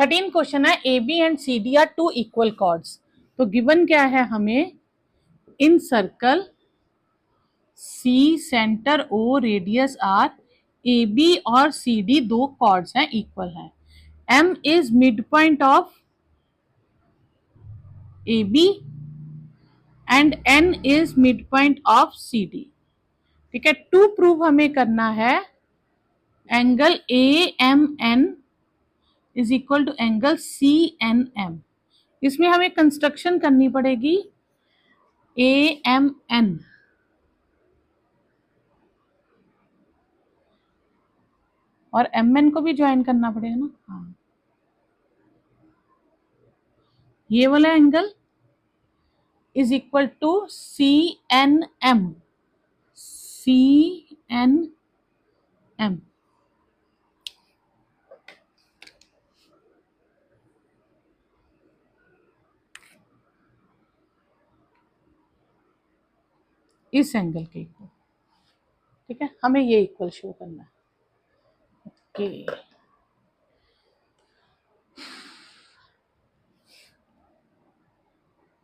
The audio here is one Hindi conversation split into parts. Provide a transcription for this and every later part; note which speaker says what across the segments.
Speaker 1: 13 क्वेश्चन है, A B and C D are two equal chords. तो गिवन क्या है हमें, in circle C center O radius R, A B और सी डी दो कॉर्ड्स हैं, इक्वल हैं। M is mid point of A B and N is mid point of C D. ठीक है, टू प्रूव हमें करना है angle A M N is equal to angle C N M. इसमें हमें कंस्ट्रक्शन करनी पड़ेगी ए एम एन, और एम एन को भी ज्वाइन करना पड़ेगा ना। हाँ, ये वाला angle is equal to C N M, C N M. इस एंगल के इक्वल। ठीक है, हमें ये इक्वल शो करना है। ओके,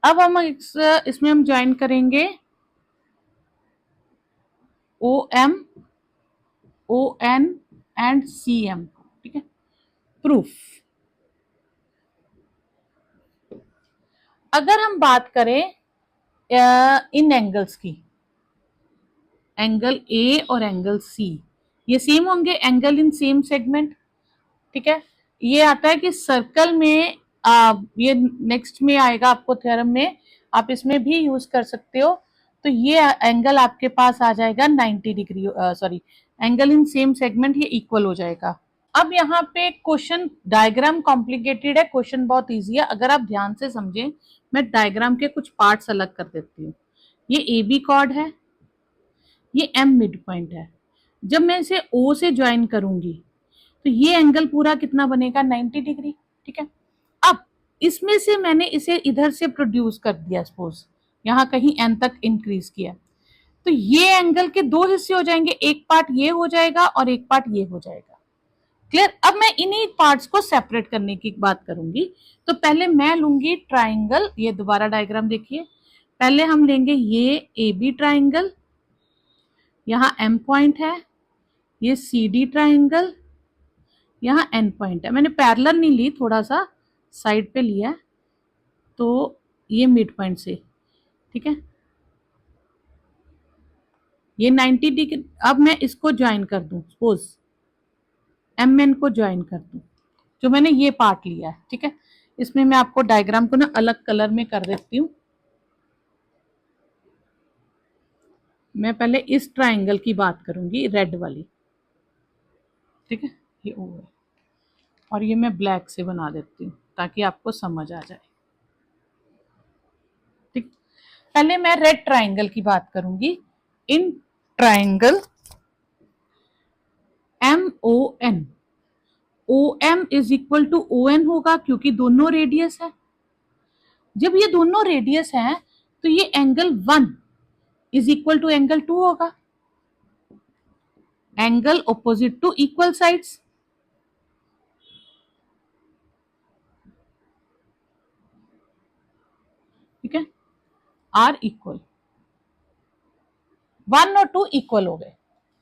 Speaker 1: अब हम इसमें हम ज्वाइन करेंगे O M, O N and C M. ठीक है, प्रूफ। अगर हम बात करें इन एंगल्स की, एंगल ए और एंगल सी ये सेम होंगे, एंगल इन सेम सेगमेंट। ठीक है, ये आता है कि सर्कल में ये नेक्स्ट में आएगा आपको थ्योरम में, आप इसमें भी यूज कर सकते हो। तो ये एंगल आपके पास आ जाएगा 90 degree, sorry angle in same segment, ये इक्वल हो जाएगा। अब यहाँ पे क्वेश्चन डायग्राम कॉम्प्लिकेटेड है, क्वेश्चन बहुत इजी है। अगर आप ध्यान से समझें, मैं डायग्राम के कुछ पार्ट्स अलग कर देती हूँ। ये ए बी कॉर्ड है, ये एम मिड पॉइंट है। जब मैं इसे ओ से ज्वाइन करूंगी तो ये एंगल पूरा कितना बनेगा, 90 डिग्री। ठीक है, अब इसमें से मैंने इसे इधर से प्रोड्यूस कर दिया, सपोज यहाँ कहीं एन तक इंक्रीज किया, तो ये एंगल के दो हिस्से हो जाएंगे, एक पार्ट ये हो जाएगा और एक पार्ट ये हो जाएगा। क्लियर। अब मैं इन्हीं पार्ट्स को सेपरेट करने की बात करूंगी। तो पहले मैं लूंगी ट्राइंगल, ये दोबारा डायग्राम देखिए। पहले हम लेंगे ये ए बी ट्राइंगल, यहाँ एम पॉइंट है, ये सी डी ट्राइंगल, यहाँ एन पॉइंट है। मैंने पैरेलल नहीं ली, थोड़ा सा साइड पे लिया, तो ये मिड पॉइंट से। ठीक है, ये 90 डिग्री। अब मैं इसको ज्वाइन कर दूं, सपोज एम एन को ज्वाइन कर दूं, जो मैंने ये पार्ट लिया है। ठीक है, इसमें मैं आपको डायग्राम को ना अलग कलर में कर देती हूँ। मैं पहले इस ट्राइंगल की बात करूंगी, रेड वाली। ठीक है, ये ओ है, और ये मैं ब्लैक से बना देती हूँ ताकि आपको समझ आ जाए। ठीक, पहले मैं रेड ट्राइंगल की बात करूंगी। In triangle M O N, O M is equal to O N होगा क्योंकि दोनों रेडियस है। जब ये दोनों रेडियस है तो ये angle 1 is equal to angle 2 होगा, angle opposite to equal sides. ठीक है, आर इक्वल 1 और 2 इक्वल हो गए।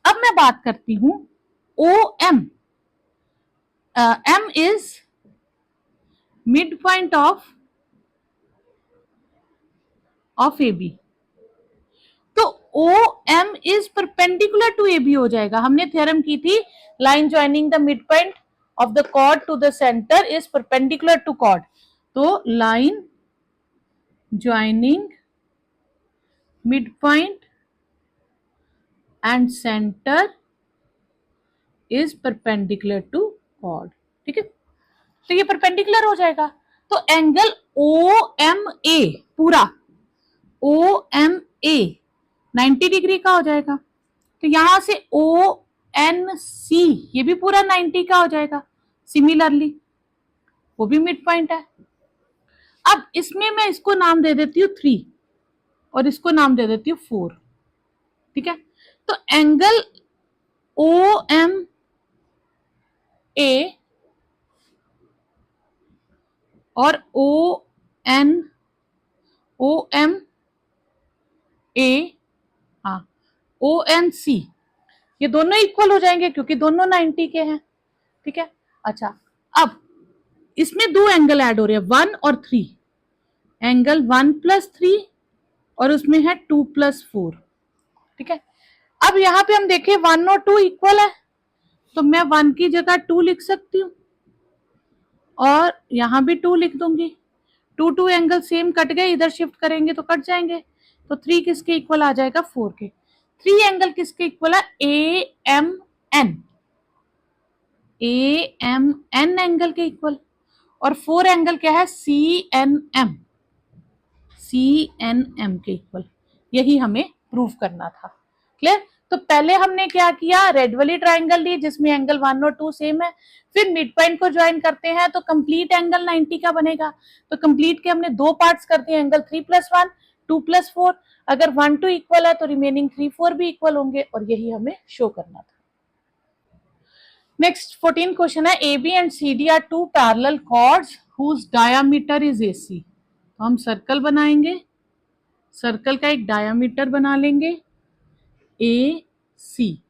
Speaker 1: अब मैं बात करती हूं O M, M is mid point of A B, तो O M is perpendicular to A B हो जाएगा। हमने थ्योरम की थी, line joining the mid point of the chord to the center is perpendicular to chord. तो line joining mid point and center is perpendicular to chord. ठीक है, तो ये परपेंडिकुलर हो जाएगा। तो एंगल ओ एम ए पूरा, ओ एम ए 90 डिग्री का हो जाएगा। तो यहां से ओ एन सी ये भी पूरा 90 का हो जाएगा। सिमिलरली वो भी मिड पॉइंट है। अब इसमें मैं इसको नाम दे देती हूँ 3 और इसको नाम दे देती हूँ 4। ठीक है, तो एंगल ओ एम ए और ओ एन सी, ये दोनों इक्वल हो जाएंगे क्योंकि दोनों 90 के हैं। ठीक है, अच्छा अब इसमें दो एंगल ऐड हो रहे हैं, 1 और 3, एंगल 1 + 3 और उसमें है 2 + 4। ठीक है, अब यहां पे हम देखें 1 और 2 इक्वल है, तो मैं 1 की जगह 2 लिख सकती हूँ और यहां भी 2 लिख दूंगी। 2 एंगल सेम कट गए, इधर शिफ्ट करेंगे तो कट जाएंगे, तो 3 किसके इक्वल आ जाएगा, 4 के। 3 एंगल किसके इक्वल है, ए एम एन एंगल के इक्वल, और 4 एंगल क्या है, सी एन एम के इक्वल। यही हमें प्रूव करना था। क्लियर? तो पहले हमने क्या किया, रेड वाली ट्राइंगल ली जिसमें एंगल 1 और 2 सेम है, फिर मिड पॉइंट को ज्वाइन करते हैं तो कंप्लीट एंगल 90 का बनेगा। तो कंप्लीट के हमने दो पार्ट्स कर दिए, एंगल 3 + 1, 2 + 4। अगर 1 2 इक्वल है तो रिमेनिंग 3 4 भी इक्वल होंगे, और यही हमें शो करना था। नेक्स्ट 14 क्वेश्चन है, A B and C D are two parallel chords whose diameter is AC। तो हम सर्कल बनाएंगे, सर्कल का एक डायामीटर बना लेंगे ए सी,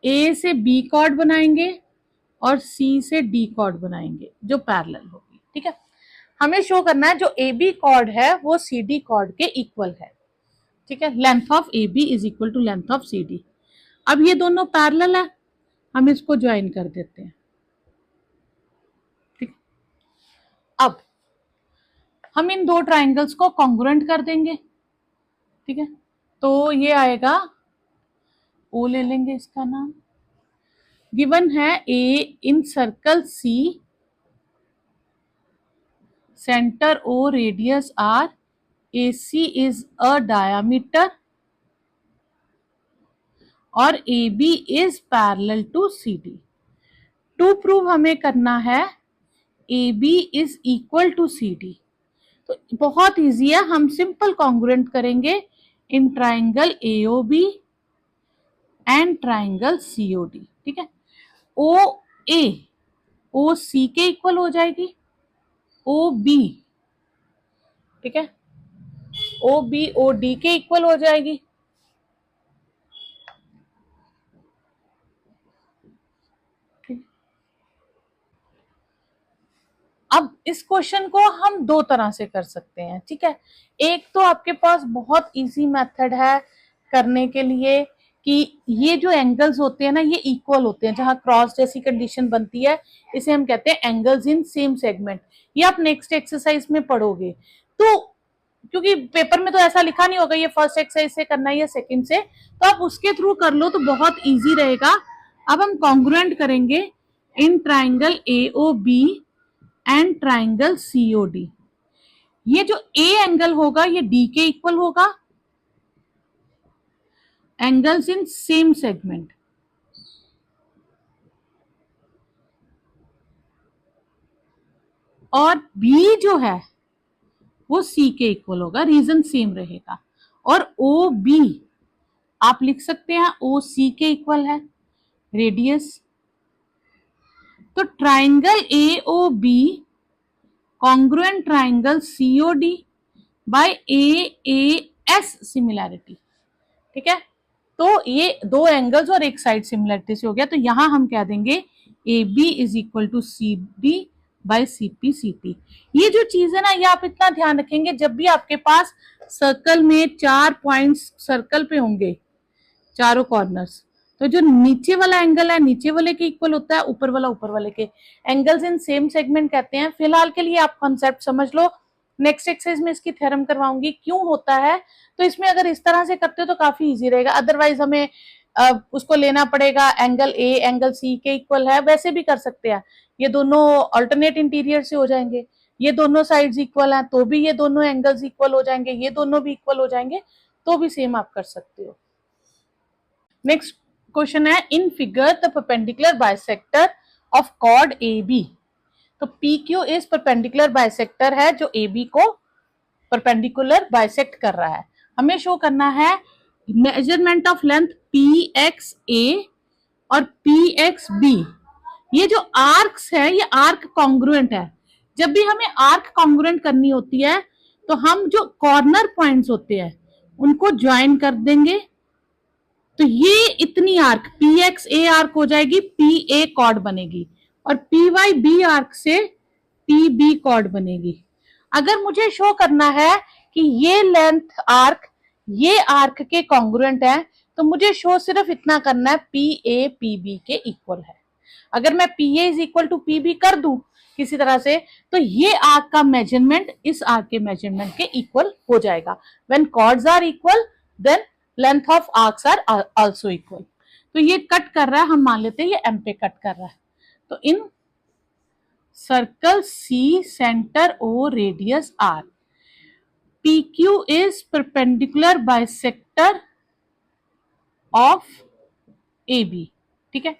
Speaker 1: ए से बी कॉर्ड बनाएंगे और सी से डी कॉर्ड बनाएंगे जो पैरेलल होगी। ठीक है, हमें शो करना है जो ए बी कॉर्ड है वो सी डी कॉर्ड के इक्वल है। ठीक है, length of A B is equal to length of C D. अब ये दोनों पैरेलल है, हम इसको ज्वाइन कर देते हैं। ठीक, अब हम इन दो ट्राइंगल्स को कॉन्ग्रुएंट कर देंगे। ठीक है, तो ये आएगा, ओ ले लेंगे इसका नाम, गिवन है a in circle C, center O, radius R, AC is a diameter और AB is parallel to CD। To prove हमें करना है AB is equal to CD। तो बहुत इजी है, हम सिंपल कॉन्ग्रुएंट करेंगे in triangle AOB and triangle COD। ठीक है, OA OC के इक्वल हो जाएगी, OB, ठीक है, OB OD के इक्वल हो जाएगी। अब इस क्वेश्चन को हम दो तरह से कर सकते हैं। ठीक है, एक तो आपके पास बहुत इजी मेथड है करने के लिए कि ये जो एंगल्स होते हैं ना ये इक्वल होते हैं, जहां क्रॉस जैसी कंडीशन बनती है इसे हम कहते हैं एंगल्स इन सेम सेगमेंट। ये आप नेक्स्ट एक्सरसाइज में पढ़ोगे, तो क्योंकि पेपर में तो ऐसा लिखा नहीं होगा ये फर्स्ट एक्सरसाइज से करना है या सेकंड से, तो आप उसके थ्रू कर लो तो बहुत इजी रहेगा। अब हम कॉन्ग्रुएंट करेंगे in triangle AOB and triangle COD। ये जो A एंगल होगा ये D के इक्वल होगा, एंगल्स इन सेम सेगमेंट, और B जो है वो C के इक्वल होगा, रीजन सेम रहेगा। और OB आप लिख सकते हैं OC के इक्वल है, रेडियस। तो triangle AOB congruent triangle COD by AAS similarity. ठीक है, तो ये दो एंगल्स और एक साइड सिमिलैरिटी से हो गया, तो यहां हम कह देंगे AB is equal to CD by CP/CT। ये जो चीज है ना ये आप इतना ध्यान रखेंगे, जब भी आपके पास सर्कल में 4 पॉइंट्स सर्कल पे होंगे चारों कॉर्नर्स, तो जो नीचे वाला एंगल है नीचे वाले के इक्वल होता है, ऊपर वाला ऊपर वाले के। एंगल्स इन सेम सेगमेंट कहते हैं। फिलहाल के लिए आप कॉन्सेप्ट समझ लो, नेक्स्ट एक्सरसाइज में इसकी थ्योरम करवाऊंगी क्यों होता है। तो इसमें अगर इस तरह से करते हो तो काफी इजी रहेगा, अदरवाइज हमें उसको लेना पड़ेगा एंगल A एंगल C के इक्वल है, वैसे भी कर सकते हैं, ये दोनों अल्टरनेट इंटीरियर से हो जाएंगे, ये दोनों साइड्स इक्वल हैं तो भी ये दोनों एंगल्स इक्वल हो जाएंगे, ये दोनों भी इक्वल हो जाएंगे तो भी सेम आप कर सकते हो। नेक्स्ट क्वेश्चन है, in figure the perpendicular bisector of chord AB। तो PQ इज परपेंडिकुलर बाइसेक्टर है जो AB को परपेंडिकुलर बाइसेक्ट कर रहा है। हमें शो करना है मेजरमेंट ऑफ लेंथ PXA और PXB। ये जो आर्क्स है ये आर्क कॉन्ग्रुएंट है, जब भी हमें आर्क कॉन्ग्रुएंट करनी होती है तो हम जो कॉर्नर पॉइंट्स होते हैं उनको ज्वाइन कर देंगे। तो ये इतनी arc P X A arc हो जाएगी, पी ए कॉर्ड बनेगी, और पी वाई बी आर्क से पी बी कॉर्ड बनेगी। अगर मुझे शो करना है कि ये लेंथ आर्क ये आर्क के कॉन्ग्रुएंट है तो मुझे शो सिर्फ इतना करना है पी ए पी बी के इक्वल है। अगर मैं P A is equal to P B कर दूं किसी तरह से तो ये आर्क का मेजरमेंट इस आर्क के मेजरमेंट के इक्वल हो जाएगा। When chords are equal then length of arcs are also equal. तो ये कट कर रहा है, हम मान लेते हैं ये एम पे कट कर रहा है। तो in circle C center O radius R PQ is perpendicular bisector of AB। ठीक है,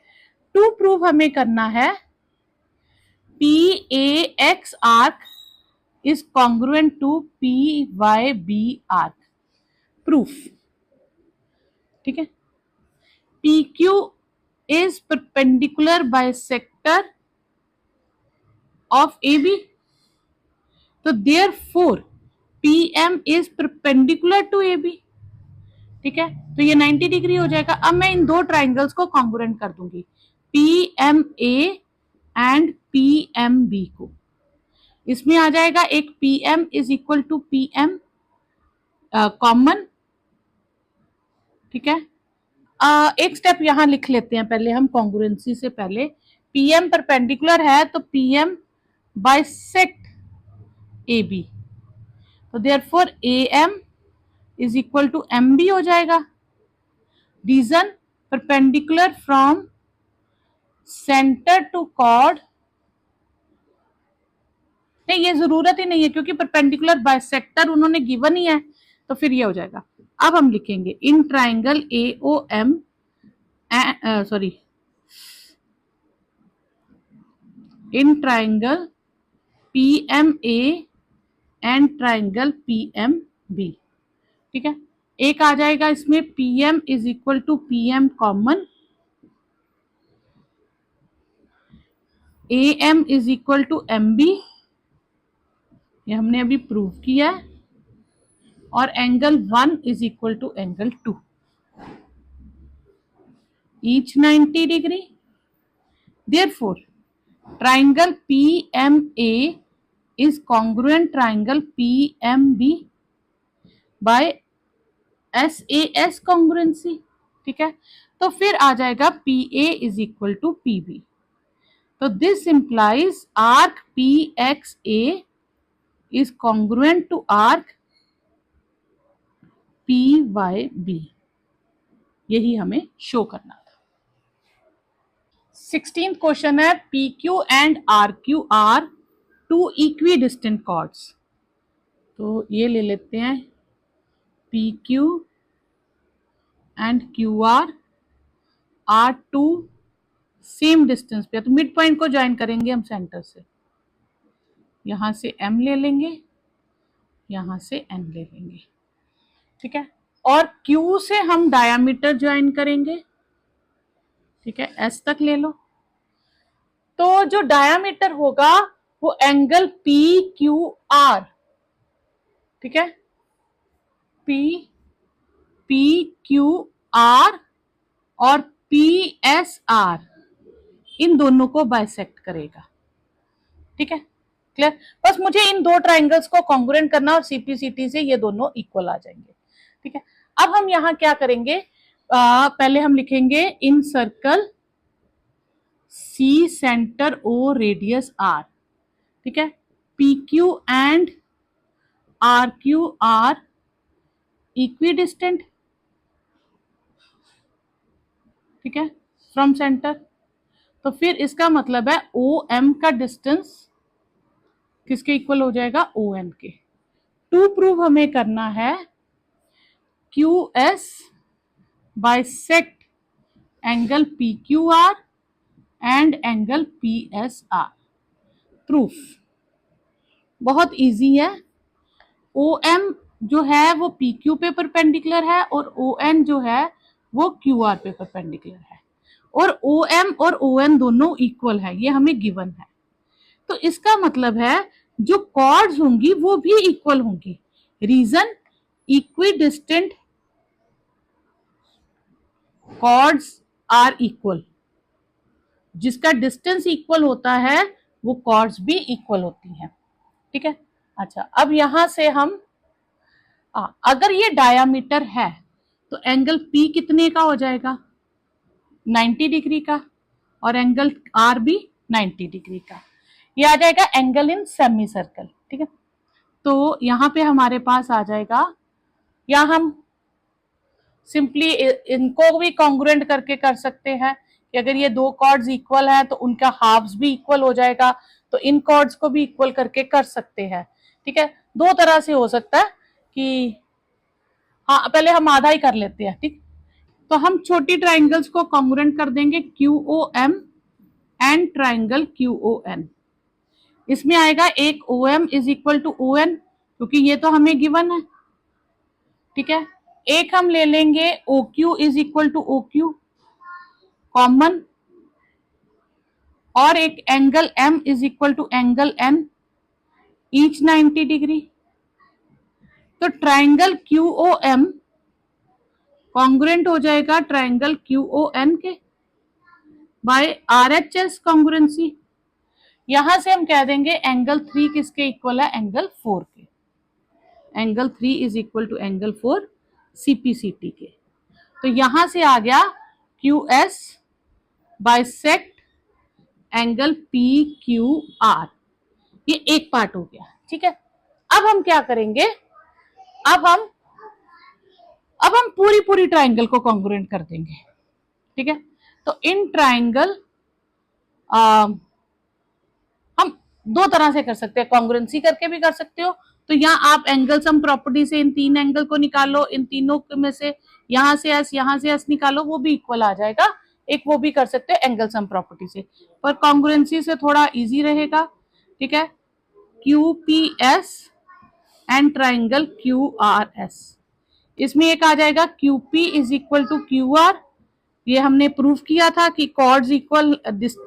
Speaker 1: टू प्रूव हमें करना है PAX arc is congruent to PYB arc। Proof, ठीक है, PQ is perpendicular bisector of AB, तो therefore PM is perpendicular to AB। ठीक है, तो ये 90 डिग्री हो जाएगा। अब मैं इन दो ट्राइंगल्स को कॉन्ग्रुएंट कर दूंगी, PMA एंड PMB को। इसमें आ जाएगा एक PM is equal to PM common. ठीक है, एक स्टेप यहां लिख लेते हैं पहले हम कॉन्ग्रुएंसी से पहले। PM परपेंडिकुलर है तो PM बाइसेक्ट AB, तो therefore AM is equal to MB हो जाएगा। Reason, perpendicular from centre to chord, नहीं ये जरूरत ही नहीं है क्योंकि परपेंडिकुलर बाइसेक्टर उन्होंने गिवन ही है, तो फिर ये हो जाएगा। अब हम लिखेंगे in triangle AOM sorry in triangle PMA and triangle PMB। ठीक है, एक आ जाएगा इसमें PM is equal to PM common, AM is equal to MB, ये हमने अभी प्रूव किया है, और angle 1 is equal to angle 2, each 90 degree. Therefore triangle PMA is congruent triangle PMB by SAS congruency. ठीक है, तो फिर आ जाएगा PA is equal to PB। तो this implies arc PXA is congruent to arc PYB। यही हमें शो करना था। 16th क्वेश्चन है PQ and RQ are two equidistant chords. तो ये ले लेते हैं PQ and QR are to same distance पे, तो मिड पॉइंट को ज्वाइन करेंगे हम सेंटर से। यहां से M ले लेंगे, यहां से N ले लेंगे। ठीक है, और Q से हम डायामीटर ज्वाइन करेंगे। ठीक है, S तक ले लो। तो जो डायामीटर होगा वो एंगल PQR, ठीक है, PQR और PSR इन दोनों को बाइसेक्ट करेगा। ठीक है, क्लियर। बस मुझे इन दो ट्राइंगल्स को कॉन्ग्रुएंट करना और CPCT से ये दोनों इक्वल आ जाएंगे। ठीक है, अब हम यहां क्या करेंगे, पहले हम लिखेंगे in circle C center O radius R। ठीक है, PQ and RQ are equidistant. ठीक है, फ्रॉम सेंटर। तो फिर इसका मतलब है OM का डिस्टेंस किसके इक्वल हो जाएगा, ON के। टू प्रूव हमें करना है QS bisect angle PQR and angle PSR। Proof बहुत इजी है। OM जो है वो PQ पे परपेंडिकुलर है और ON जो है वो QR पे परपेंडिकुलर है, और OM और ON दोनों इक्वल है, ये हमें गिवन है। तो इसका मतलब है जो कॉर्ड्स होंगी वो भी इक्वल होंगी। Reason, equidistant chords are equal. जिसका डिस्टेंस इक्वल होता है वो कॉर्ड्स भी इक्वल होती हैं। ठीक है। अच्छा, अब यहां से हम अगर ये डायामीटर है तो एंगल P कितने का हो जाएगा? 90 डिग्री का, और एंगल R भी 90 डिग्री का। ये आ जाएगा एंगल इन सेमी सर्कल। ठीक है, तो यहां पे हमारे पास आ जाएगा, या हम सिंपली इनको भी कॉन्ग्रुएंट करके कर सकते हैं कि अगर ये दो कॉर्ड्स इक्वल है तो उनका हाफ्स भी इक्वल हो जाएगा, तो इन कॉर्ड्स को भी इक्वल करके कर सकते हैं। ठीक है, दो तरह से हो सकता है कि हाँ, पहले हम आधा ही कर लेते हैं। ठीक, तो हम छोटी ट्राइंगल्स को कॉन्ग्रुएंट कर देंगे QOM एंड ट्राइंगल QON। इसमें आएगा एक OM is equal to ON, क्योंकि ये तो हमें गिवन है। ठीक है, एक हम ले लेंगे OQ is equal to OQ common, और एक angle M is equal to angle N each 90 degree. तो ट्राइंगल QOM कॉन्ग्रुएंट हो जाएगा ट्राइंगल QON के बाय RHS कॉन्ग्रुएंसी। यहां से हम कह देंगे एंगल 3 किसके इक्वल है? एंगल 4 के। Angle 3 is equal to angle 4 CPCT के। तो यहां से आ गया QS बाइसेक्ट एंगल PQR। ये एक पार्ट हो गया। ठीक है, अब हम क्या करेंगे? अब हम पूरी ट्राइंगल को कॉन्ग्रुएंट कर देंगे। ठीक है, तो इन ट्राइंगल हम दो तरह से कर सकते हैं, कॉन्ग्रुएंसी करके भी कर सकते हो। तो यहाँ आप एंगल सम प्रॉपर्टी से इन तीन एंगल को निकालो, इन तीनों में से यहां से S निकालो, वो भी इक्वल आ जाएगा। एक वो भी कर सकते हैं एंगल सम प्रॉपर्टी से, पर कॉन्ग्रुएंसी से थोड़ा इजी रहेगा। ठीक है, QPS एंड ट्राइंगल QRS। इसमें एक आ जाएगा QP is equal to QR। ये हमने प्रूव किया था कि chords equal,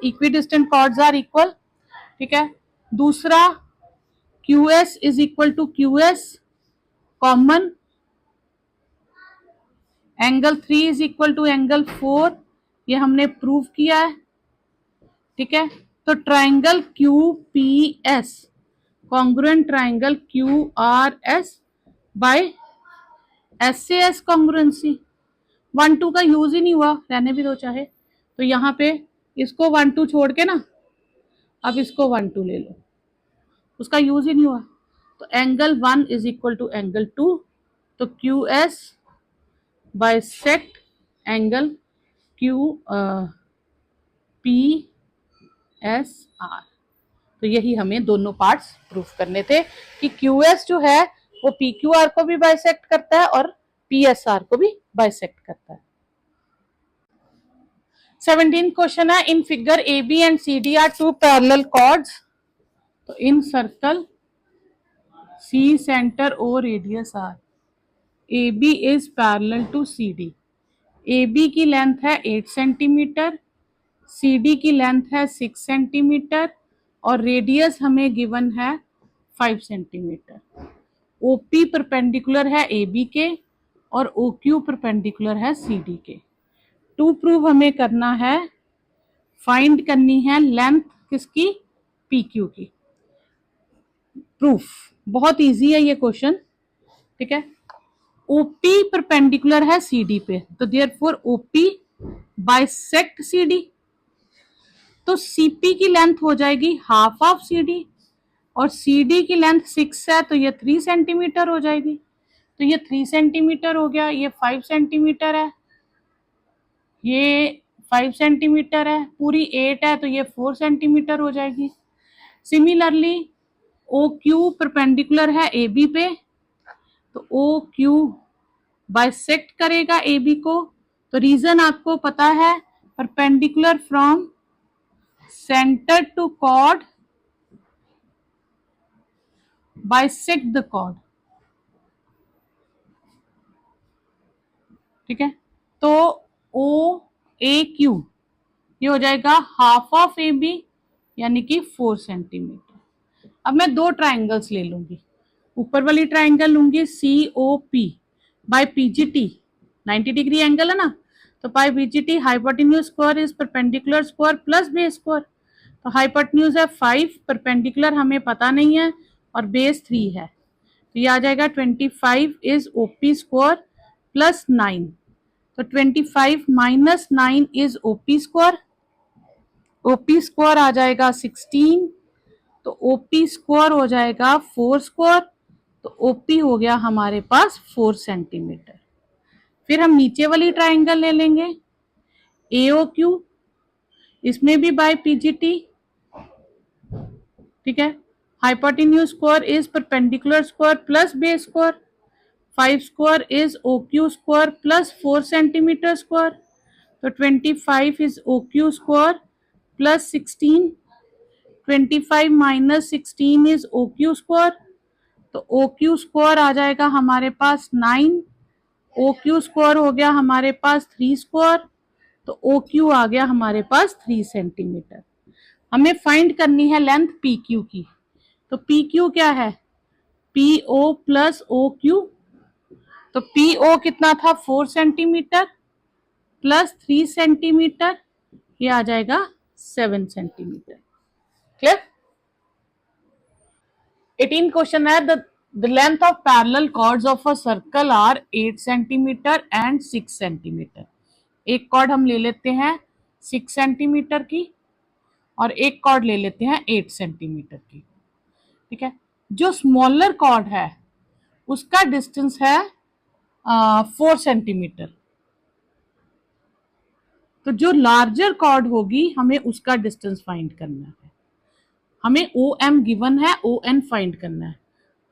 Speaker 1: equidistant chords are equal. ठीक है, दूसरा QS is equal to QS common, angle 3 is equal to angle 4, ये हमने प्रूव किया है। ठीक है, तो triangle QPS congruent triangle QRS by SAS congruency. 1 2 का यूज ही नहीं हुआ, रहने भी दो चाहे। तो यहाँ पे इसको 1 2 छोड़ के ना, अब इसको 1 2 ले लो, उसका यूज ही नहीं हुआ। तो angle 1 is equal to angle 2, तो QS बाइसेक्ट एंगल QPSR। तो यही हमें दोनों पार्ट्स प्रूफ करने थे कि QS जो है वो PQR को भी बाइसेक्ट करता है और PSR को भी बाइसेक्ट करता है। 17th क्वेश्चन है, in figure AB and CD are two parallel chords. तो in circle C center O radius R, AB is parallel to CD। AB की लेंथ है 8 सेंटीमीटर, CD की लेंथ है 6 सेंटीमीटर, और रेडियस हमें गिवन है 5 सेंटीमीटर। OP परपेंडिकुलर है AB के और OQ परपेंडिकुलर है CD के। टू प्रूव हमें करना है, फाइंड करनी है लेंथ किसकी? PQ की। प्रूफ बहुत इजी है ये क्वेश्चन। ठीक है, OP परपेंडिकुलर है CD पे, तो देयरफॉर OP बाइसेक्ट CD। तो CP की लेंथ हो जाएगी हाफ ऑफ CD, और CD की लेंथ 6 है, तो ये 3 सेंटीमीटर हो जाएगी। तो ये 3 सेंटीमीटर हो गया, ये 5 सेंटीमीटर है, ये 5 सेंटीमीटर है, पूरी 8 है, तो ये 4 सेंटीमीटर हो जाएगी। सिमिलरली OQ परपेंडिकुलर है AB पे, तो OQ बाइसेक्ट करेगा AB को। तो रीजन आपको पता है, perpendicular from centre to chord bisect the chord. ठीक है, तो OAQ ये हो जाएगा हाफ ऑफ AB यानी कि 4 सेंटीमीटर। अब मैं दो ट्राइंगल्स ले लूंगी, ऊपर वाली ट्राइंगल लूंगी COP by PGT, 90 degree angle है ना, तो by PGT hypotenuse square is perpendicular square plus base square. तो हाइपोटेन्यूज है 5, परपेंडिकुलर हमें पता नहीं है और बेस 3 है, तो ये आ जाएगा 25 इज OP स्क्वायर प्लस 9। तो 25 minus 9 is OP square, OP square आ जाएगा 16, तो OP स्क्वायर हो जाएगा 4 स्क्वायर, तो OP हो गया हमारे पास 4 सेंटीमीटर। फिर हम नीचे वाली ट्राइंगल ले लेंगे AOQ, इसमें भी बाय PGT, ठीक है। Hypotenuse square is perpendicular square plus base square, 5 square is OQ square plus 4 centimetre square, तो 25 is OQ square plus 16, 25 minus 16 is OQ square, तो OQ स्क्वायर आ जाएगा हमारे पास 9, OQ स्क्वायर हो गया हमारे पास 3 स्क्वायर, तो OQ आ गया हमारे पास 3 सेंटीमीटर। हमें फाइंड करनी है लेंथ PQ की, तो PQ क्या है PO प्लस OQ, तो PO कितना था 4 सेंटीमीटर प्लस 3 सेंटीमीटर, ये आ जाएगा 7 सेंटीमीटर। क्लियर। 18 क्वेश्चन है the length of parallel chords of a circle are 8 centimetre and 6 centimetre. एक कॉर्ड हम ले लेते हैं 6 सेंटीमीटर की और एक कॉर्ड ले लेते हैं 8 सेंटीमीटर की, ठीक है। जो स्मॉलर कॉर्ड है उसका डिस्टेंस है 4 सेंटीमीटर, तो जो लार्जर कॉर्ड होगी हमें उसका डिस्टेंस फाइंड करना है। हमें OM गिवन है, ON फाइंड करना है।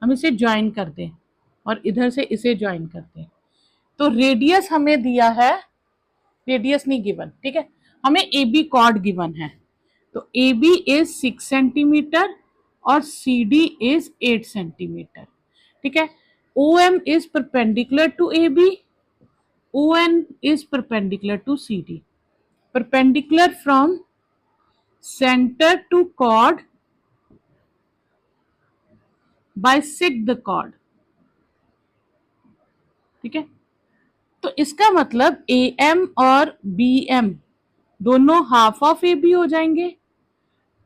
Speaker 1: हम इसे ज्वाइन कर दें और इधर से इसे ज्वाइन कर दें, तो रेडियस हमें दिया है, रेडियस नहीं गिवन, ठीक है। हमें AB कॉर्ड गिवन है, तो AB इज 6 सेंटीमीटर और CD इज 8 सेंटीमीटर, ठीक है। OM is perpendicular to AB, ON is perpendicular to CD। Perpendicular from centre to chord bisect the chord, ठीक है। तो इसका मतलब AM और BM दोनों हाफ ऑफ AB हो जाएंगे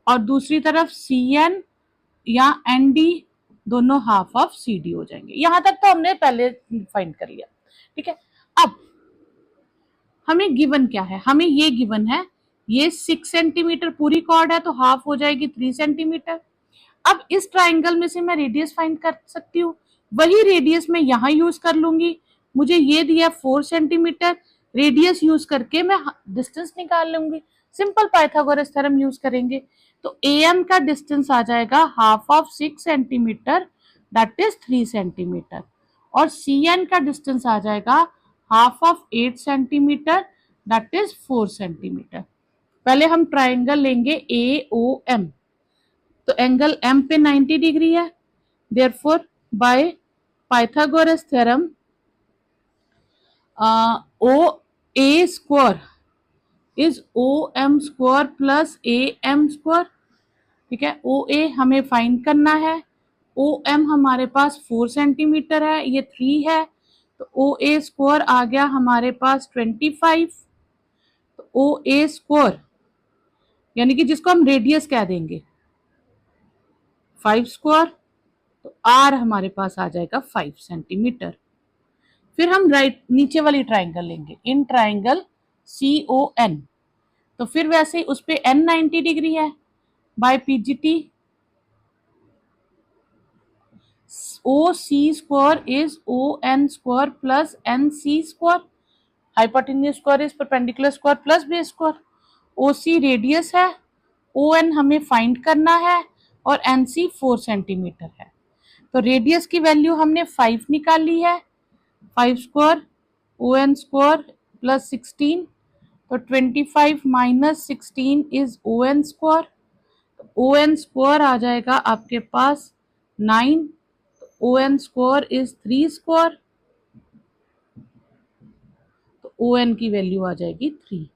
Speaker 1: और दूसरी तरफ CN या ND दोनों हाफ ऑफ CD हो जाएंगे। यहां तक तो हमने पहले फाइंड कर लिया, ठीक है। अब हमें गिवन क्या है, हमें ये गिवन है ये 6 सेंटीमीटर पूरी कॉर्ड है तो हाफ हो जाएगी 3 सेंटीमीटर। अब इस ट्राइंगल में से मैं रेडियस फाइंड कर सकती हूँ, वही रेडियस मैं यहाँ यूज कर लूंगी। मुझे ये दिया 4 सेंटीमीटर, रेडियस यूज करके मैं डिस्टेंस निकाल लूंगी, सिंपल पाइथागोरस थ्योरम यूज करेंगे। तो AM का डिस्टेंस आ जाएगा half of 6 centimetre that is 3 centimetre, और CN का डिस्टेंस आ जाएगा half of 8 centimetre that is 4 centimetre. पहले हम ट्राइंगल लेंगे AOM, तो एंगल M पे 90 डिग्री है, therefore by Pythagoras theorem OA square is OM square plus AM square, ठीक है। OA हमें फाइंड करना है, OM हमारे पास 4 सेंटीमीटर है, ये 3 है, तो OA स्क्वायर आ गया हमारे पास 25, तो OA स्क्वायर यानी कि जिसको हम रेडियस कह देंगे 5 स्क्वायर, तो R हमारे पास आ जाएगा 5 सेंटीमीटर। फिर हम राइट नीचे वाली ट्राइंगल लेंगे, इन ट्राइंगल CON, तो फिर वैसे ही उस पे N 90 डिग्री है, by PGT OC square is ON square plus NC square, hypotenuse square is perpendicular square plus base square. OC radius है, ON हमें फाइंड करना है और NC 4 सेंटीमीटर है, तो रेडियस की वैल्यू हमने 5 निकाल ली है, 5 स्क्वायर ON स्क्वायर प्लस 16, तो 25 माइनस 16 इज ON स्क्वायर, तो ON स्क्वायर आ जाएगा आपके पास 9, तो ON स्क्वायर इज 3 स्क्वायर, तो ON की वैल्यू आ जाएगी 3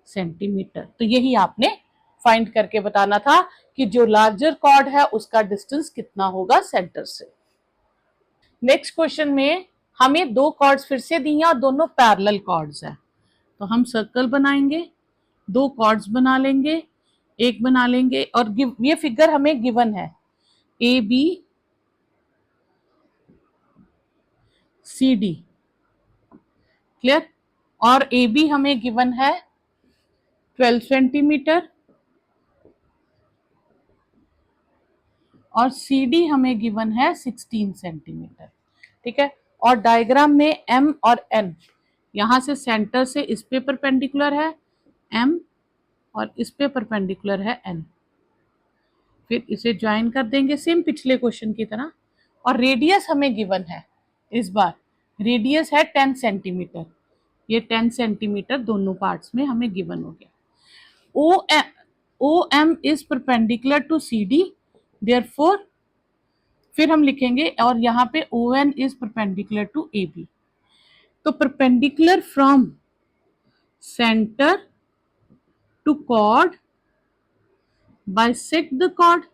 Speaker 1: सेंटीमीटर। तो यही आपने फाइंड करके बताना था कि जो लार्जर कॉर्ड है उसका डिस्टेंस कितना होगा सेंटर से। नेक्स्ट क्वेश्चन में हमें दो कॉर्ड्स फिर से दी हैं और दोनों पैरेलल कॉर्ड्स हैं, तो हम सर्कल बनाएंगे, दो कॉर्ड्स बना लेंगे, एक बना लेंगे और ये फिगर हमें गिवन है A B C D, clear. और ए बी हमें गिवन है 12 सेंटीमीटर और सी डी हमें गिवन है 16 सेंटीमीटर, ठीक है। और डायग्राम में एम और एन, यहां से सेंटर से इस पे परपेंडिकुलर है एम और इस पे परपेंडिकुलर है एन, फिर इसे ज्वाइन कर देंगे सेम पिछले क्वेश्चन की तरह। और रेडियस हमें गिवन है, इस बार रेडियस है 10 सेंटीमीटर, ये 10 सेंटीमीटर दोनों पार्ट्स में हमें गिवन हो गया। O M is perpendicular to C D, therefore फिर हम लिखेंगे और यहाँ पे O N is perpendicular to A B. तो perpendicular from centre to chord bisect the chord,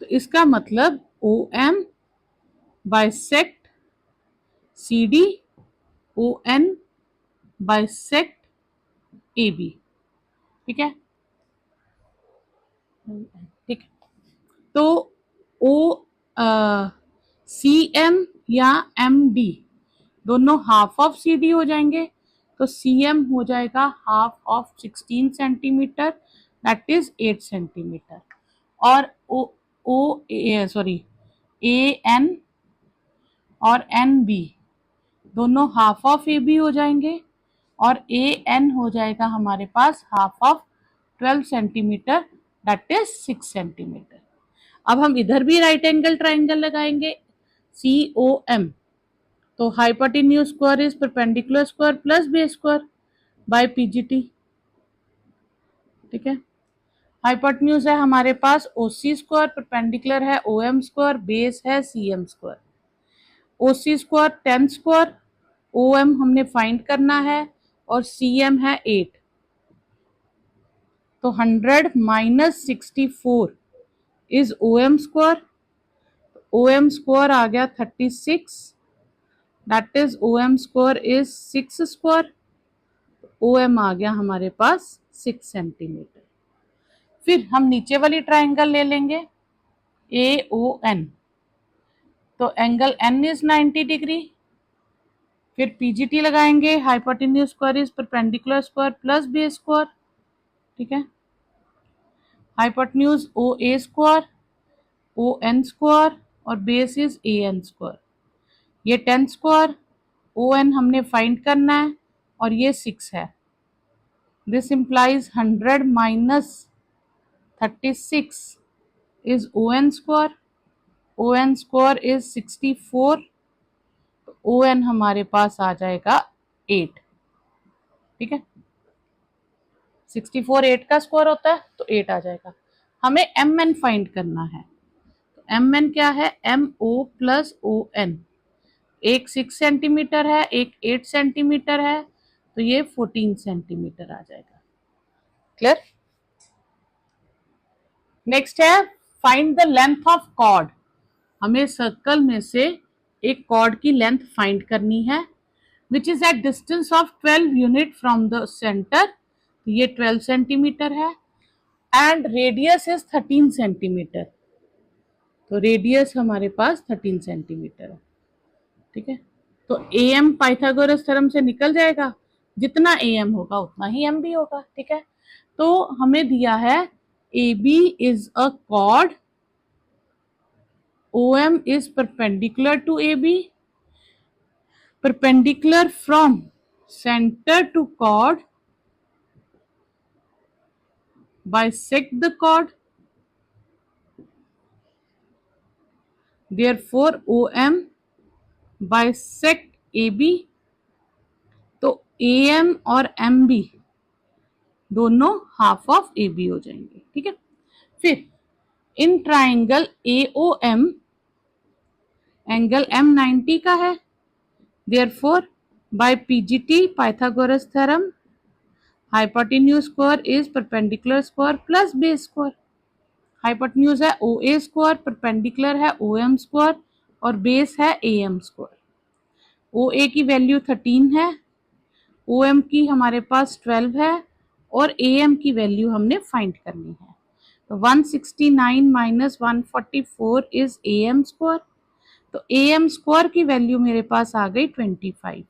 Speaker 1: तो इसका मतलब O M bisect C D, O N bisect A B, ठीक है, ठीक है। तो ओ सी एम या एम डी दोनों हाफ ऑफ सी डी हो जाएंगे, तो सी एम हो जाएगा half of 16 centimetre, that is 8 centimetre. और ओ सॉरी ए एन और एन बी दोनों हाफ ऑफ ए बी हो जाएंगे और ए एन हो जाएगा हमारे पास half of 12 centimetre, that is 6 centimetre. अब हम इधर भी राइट एंगल ट्राइंगल लगाएंगे सी ओ एम, तो hypotenuse square is perpendicular square plus base square by PGT, ठीक है। हाइपोटेन्यूज है हमारे पास ओसी स्क्वायर, परपेंडिकुलर है ओ एम स्क्वायर, बेस है C M square. OC square 10 square, O M हमने फाइंड करना है और सी एम है 8, तो 100 minus 64 is O M square, O M square आ गया 36, that is O M square is 6 square, O M आ गया हमारे पास 6 सेंटीमीटर। फिर हम नीचे वाली ट्राइंगल ले लेंगे ए ओ एन, तो एंगल एन इज 90 डिग्री, फिर पीजीटी लगाएंगे, hypotenuse square is perpendicular square plus base square, ठीक है। Hypotenuse O A square, O N square और base is A N square, ये 10 स्क्वायर, ओ एन हमने फाइंड करना है और ये 6 है, this implies 100 minus 36 is O N square, O N square is 64, O N हमारे पास आ जाएगा 8, ठीक है। 64 8 का स्क्वायर होता है तो 8 आ जाएगा। हमें एम एन फाइंड करना है, तो एम एन क्या है, M O plus O N, एक 6 सेंटीमीटर है एक 8 सेंटीमीटर है, तो ये 14 सेंटीमीटर आ जाएगा, क्लियर। नेक्स्ट है find the length of chord, हमें सर्कल में से एक कॉर्ड की लेंथ फाइंड करनी है which is at distance of 12 unit from the centre, ये 12 सेंटीमीटर है एंड रेडियस इज 13 सेंटीमीटर, तो रेडियस हमारे पास 13 सेंटीमीटर है, ठीक है। तो ए एम पाइथागोरस थ्योरम से निकल जाएगा, जितना ए एम होगा उतना ही एम भी होगा, ठीक है। तो हमें दिया है A B is a chord, O M is perpendicular to A B, perpendicular from center to chord, bisect the chord, therefore OM bisect AB, तो AM और MB दोनों हाफ ऑफ AB हो जाएंगे, ठीक है। फिर in triangle AOM angle M 90 का है, therefore by PGT Pythagoras theorem hypotenuse square is perpendicular square plus base square. Hypotenuse है ओ ए स्क्वायर, परपेंडिकुलर है ओ एम स्क्वायर और बेस है ए एम स्क्वायर। ओ ए की वैल्यू 13 है, ओ एम की हमारे पास 12 है और ए एम की वैल्यू हमने फाइंड करनी है। तो 169 minus 144 is A M square. तो ए एम स्क्वायर की वैल्यू मेरे पास आ गई 25।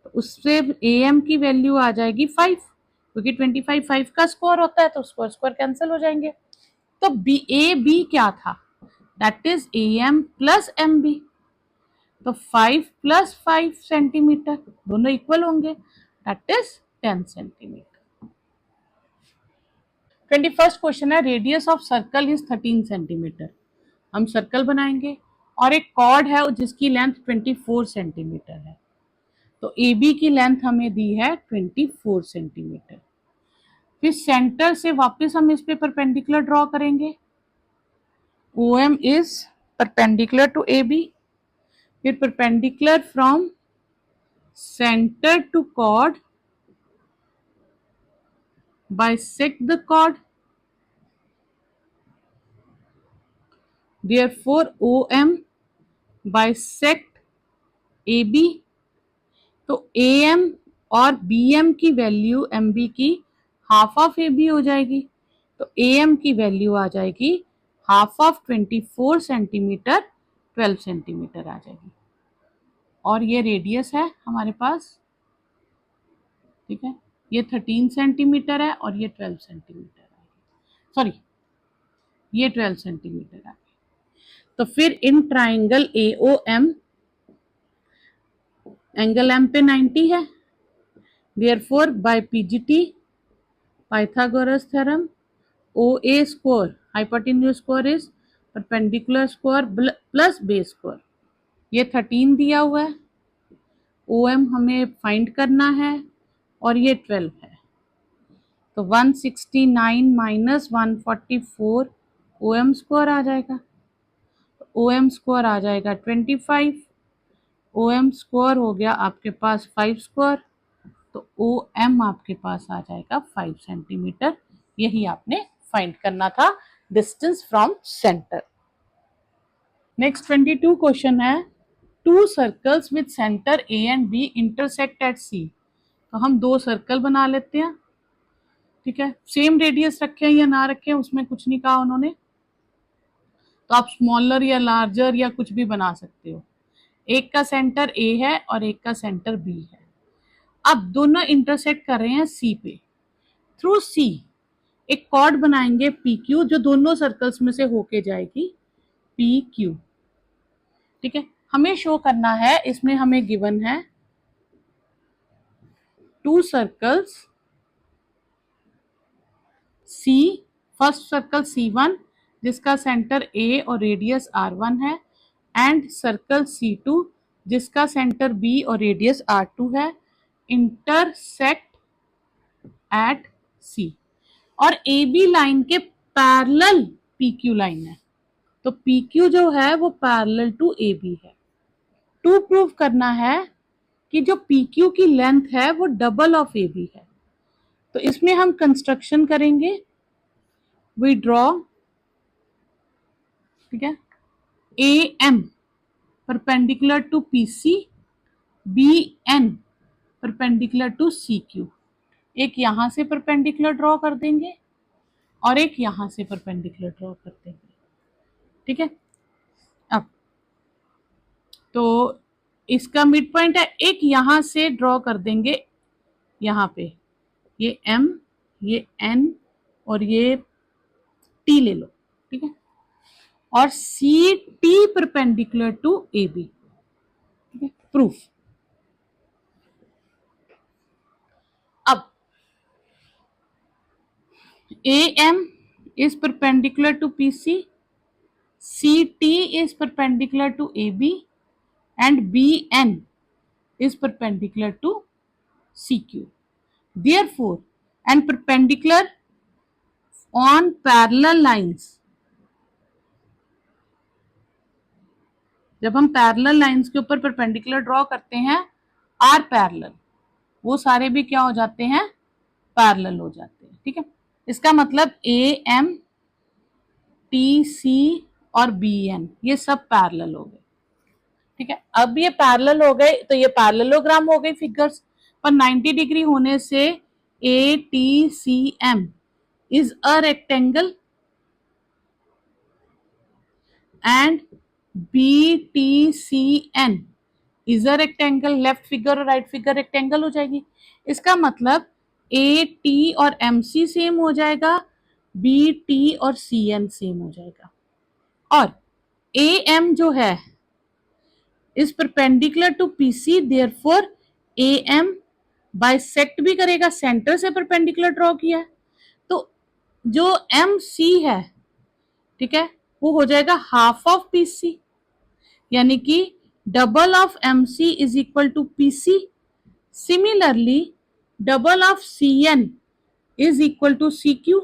Speaker 1: तो उससे ए एम की वैल्यू आ जाएगी 5, क्योंकि 25 5 का स्क्वायर होता है तो स्क्वायर स्क्वायर कैंसिल हो जाएंगे। तो बी ए बी क्या था, that is A M plus M B. तो 5 प्लस 5 सेंटीमीटर दोनों इक्वल होंगे, that is 10 centimetre. 21st question है, radius of circle is 13 centimetre. हम सर्कल बनाएंगे और एक कॉर्ड है जिसकी लेंथ 24 सेंटीमीटर है। तो ए बी की लेंथ हमें दी है 24 सेंटीमीटर। फिर सेंटर से वापस हम इस पे परपेंडिकुलर ड्रॉ करेंगे। O M is perpendicular to A B, फिर perpendicular from center to chord, bisect the chord, therefore OM bisect AB। तो AM और BM की वैल्यू MB की हाफ ऑफ AB हो जाएगी। तो AM की वैल्यू आ जाएगी हाफ ऑफ 24 सेंटीमीटर 12 सेंटीमीटर आ जाएगी। और ये रेडियस है हमारे पास, ठीक है, ये 13 सेंटीमीटर है और ये 12 सेंटीमीटर है, सॉरी ये 12 सेंटीमीटर है। तो फिर in triangle A O M angle M पे 90 है, therefore by PGT Pythagoras theorem O A square hypotenuse square is perpendicular square plus base square. ये 13 दिया हुआ है, ओ एम हमें फाइंड करना है और ये 12 है। तो 169 माइनस 144 ओ एम स्क्वायर आ जाएगा। ओ एम स्क्वायर आ जाएगा 25, ओ एम स्क्वायर हो गया आपके पास 5 स्क्वायर, तो ओ एम आपके पास आ जाएगा 5 सेंटीमीटर। यही आपने फाइंड करना था distance from center. Next 22 question है, two circles with center A and B intersect at C. तो हम दो सर्कल बना लेते हैं, ठीक है, सेम रेडियस रखें या ना रखें उसमें कुछ नहीं कहा उन्होंने, तो आप स्मॉलर या लार्जर या कुछ भी बना सकते हो। एक का सेंटर ए है और एक का सेंटर बी है। अब दोनों इंटरसेक्ट कर रहे हैं सी पे। थ्रू सी एक कॉर्ड बनाएंगे पी क्यू, जो दोनों सर्कल्स में से होके जाएगी पी क्यू, ठीक है। हमें शो करना है, इसमें हमें गिवन है टू सर्कल्स सी, फर्स्ट सर्कल C1 जिसका सेंटर A और रेडियस R1 है, एंड सर्कल C2 जिसका सेंटर B और रेडियस R2 है, इंटरसेक्ट एट C। और AB लाइन के पैरेलल PQ लाइन है, तो PQ जो है वो पैरेलल टू AB है। टू प्रूव करना है कि जो PQ की लेंथ है वो डबल ऑफ AB है। तो इसमें हम कंस्ट्रक्शन करेंगे, वी ड्रॉ, ठीक है, A M perpendicular to P C, B N perpendicular to C Q. एक यहां से परपेंडिकुलर ड्रॉ कर देंगे और एक यहां से परपेंडिकुलर ड्रॉ कर देंगे, ठीक है। अब तो इसका मिड पॉइंट है, एक यहां से ड्रॉ कर देंगे यहां पे, ये एम, ये एन और ये टी ले लो, ठीक है, और C T perpendicular to A B, ठीक है, प्रूफ। अब A M is perpendicular to PC, CT is perpendicular to AB, and BN is perpendicular to CQ. Therefore, and perpendicular on parallel lines, जब हम पैरेलल लाइंस के ऊपर परपेंडिकुलर ड्रॉ करते हैं आर पैरेलल, वो सारे भी क्या हो जाते हैं, पैरेलल हो जाते हैं। ठीक है, इसका मतलब AM, TC और BN ये सब पैरेलल हो गए। ठीक है, अब ये पैरेलल हो गए तो ये पैरेललोग्राम हो गई फिगर्स, पर 90 डिग्री होने से ATCM is a rectangle and BTCN is a rectangle. Left figure और राइट फिगर रेक्टेंगल हो जाएगी। इसका मतलब AT और MC सेम हो जाएगा, BT और CN सेम हो जाएगा, और AM जो है is perpendicular to PC, therefore AM bisect भी करेगा, सेंटर से परपेंडिकुलर ड्रॉ किया है, तो जो MC है, ठीक है, वो हो जाएगा हाफ ऑफ PC, यानी कि double of MC is equal to PC। Similarly double of CN is equal to CQ,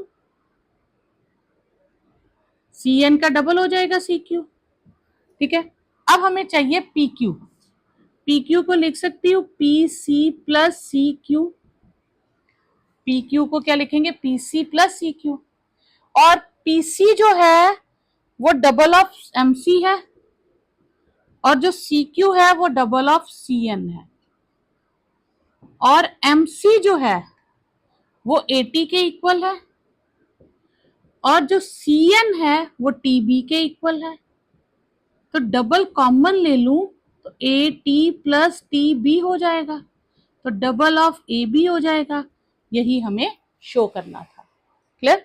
Speaker 1: CN का डबल हो जाएगा CQ। ठीक है, अब हमें चाहिए PQ। PQ को लिख सकती हूँ PC प्लस CQ। PQ को क्या लिखेंगे, PC प्लस CQ, और PC जो है वो डबल ऑफ MC है, और जो CQ है वो डबल ऑफ CN है, और MC जो है वो AT के इक्वल है, और जो CN है वो TB के इक्वल है। तो डबल कॉमन ले लूं तो AT प्लस TB हो जाएगा, तो डबल ऑफ AB हो जाएगा। यही हमें शो करना था। क्लियर?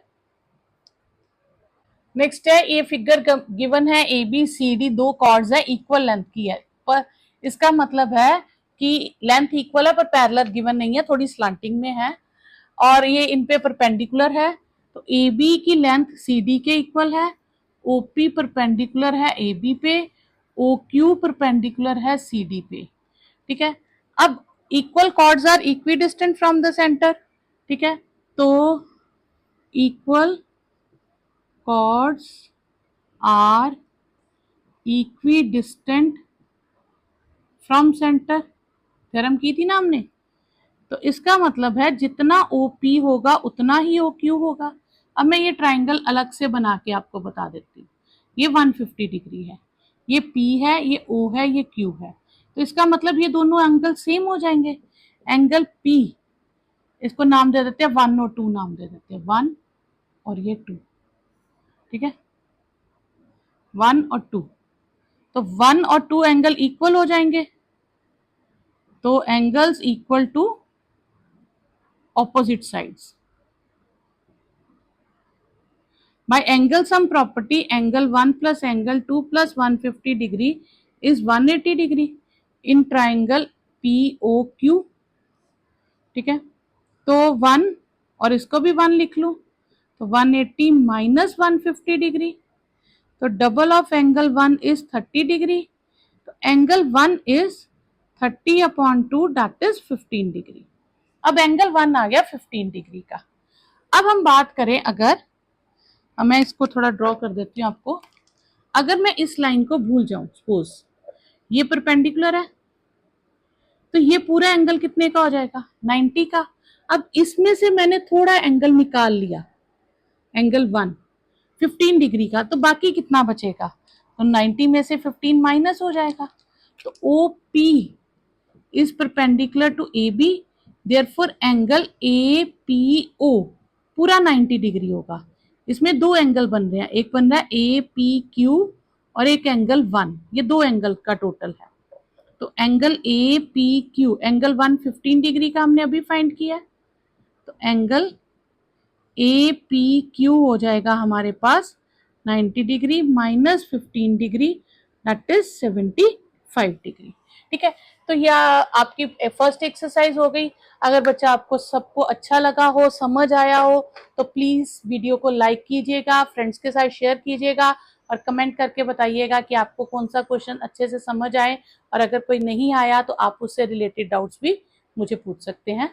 Speaker 1: नेक्स्ट है, ये फिगर गिवन है ABCD, दो कॉर्ड्स है, इक्वल लेंथ की है, पर इसका मतलब है कि लेंथ इक्वल है पर पैरेलल गिवन नहीं है, थोड़ी स्लांटिंग में है, और ये इन पे परपेंडिकुलर है। तो AB की लेंथ CD के इक्वल है, OP परपेंडिकुलर है AB पे, OQ परपेंडिकुलर है CD पे। ठीक है, अब equal chords are equidistant from the centre. ठीक है, तो equal chords are equidistant from centre, theorem की थी ना हमने। तो इसका मतलब है जितना OP होगा उतना ही OQ होगा। अब मैं ये ट्राइंगल अलग से बना के आपको बता देती हूँ। ये 150 डिग्री है, ये P है, ये O है, ये Q है, तो इसका मतलब ये दोनों एंगल सेम हो जाएंगे। एंगल P, इसको नाम दे देते हैं 1 और 2, नाम दे देते हैं 1 और ये 2। ठीक है, 1 और 2, तो 1 और 2 एंगल इक्वल हो जाएंगे, तो angles equal to opposite sides. By angle sum property, angle 1 plus angle 2 plus 150 degree is 180 degree in triangle POQ। ठीक है, तो 1 और इसको भी 1 लिख लूं, तो 180 माइनस 150 डिग्री, तो double of angle 1 is 30 degree, तो angle 1 is 30/2 that is 15 degree. अब एंगल 1 आ गया 15 डिग्री का। अब हम बात करें, अगर मैं इसको थोड़ा ड्रॉ कर देती हूँ आपको, अगर मैं इस लाइन को भूल जाऊं, सपोज ये परपेंडिकुलर है, तो ये पूरा एंगल कितने का हो जाएगा, 90 का। अब इसमें से मैंने थोड़ा एंगल निकाल लिया, एंगल 1 15 डिग्री का, तो बाकी कितना बचेगा, तो 90 में से 15 माइनस हो जाएगा, तो OP is perpendicular to AB, therefore angle APO पूरा 90 डिग्री होगा। इसमें दो एंगल बन रहे हैं, एक बन रहा है APQ और एक एंगल 1, ये दो एंगल का टोटल है। तो एंगल APQ, एंगल 1 15 डिग्री का हमने अभी फाइंड किया है, तो एंगल APQ हो जाएगा हमारे पास 90 degree minus 15 degree, that is 75 degree. ठीक है, तो यह आपकी फर्स्ट एक्सरसाइज हो गई। अगर बच्चा आपको सबको अच्छा लगा हो, समझ आया हो, तो प्लीज वीडियो को लाइक कीजिएगा, फ्रेंड्स के साथ शेयर कीजिएगा, और कमेंट करके बताइएगा कि आपको कौन सा क्वेश्चन अच्छे से समझ आए, और अगर कोई नहीं आया तो आप उससे रिलेटेड डाउट्स भी मुझे पूछ सकते हैं।